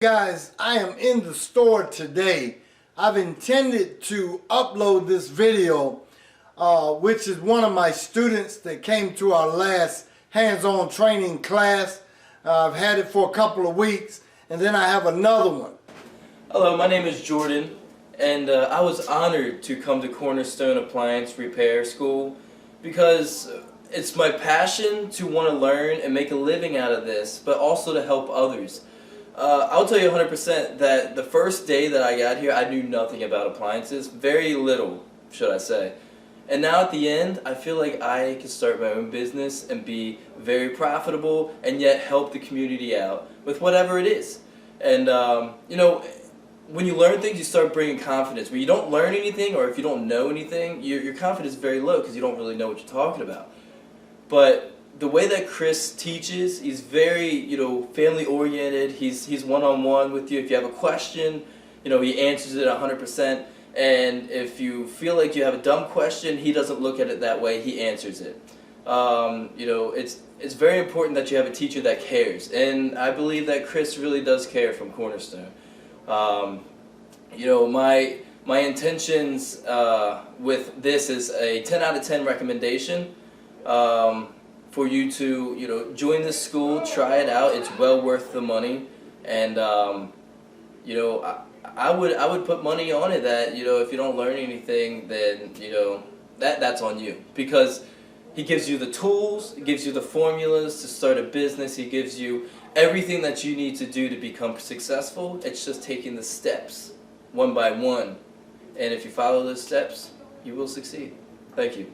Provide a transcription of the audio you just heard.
Guys, I am in the store today. I've intended to upload this video, which is one of my students that came to our last hands-on training class. I've had it for a couple of weeks, and then I have another one. Hello, my name is Jordan, and I was honored to come to Cornerstone Appliance Repair School because it's my passion to want to learn and make a living out of this, but also to help others. I'll tell you 100% that the first day that I got here, I knew nothing about appliances. Very little, should I say. And now at the end, I feel like I can start my own business and be very profitable and yet help the community out with whatever it is. And, you know, when you learn things, you start bringing confidence. When you don't learn anything or if you don't know anything, your confidence is very low because you don't really know what you're talking about. But the way that Chris teaches, he's very, family oriented. He's one-on-one with you. If you have a question, he answers it 100%. And if you feel like you have a dumb question, he doesn't look at it that way. He answers it. It's very important that you have a teacher that cares. And I believe that Chris really does care from Cornerstone. My intentions with this is a 10 out of 10 recommendation. For you to, join this school, try it out. It's well worth the money, and I would put money on it that if you don't learn anything, then that's on you, because he gives you the tools, he gives you the formulas to start a business, he gives you everything that you need to do to become successful. It's just taking the steps one by one, and if you follow those steps, you will succeed. Thank you.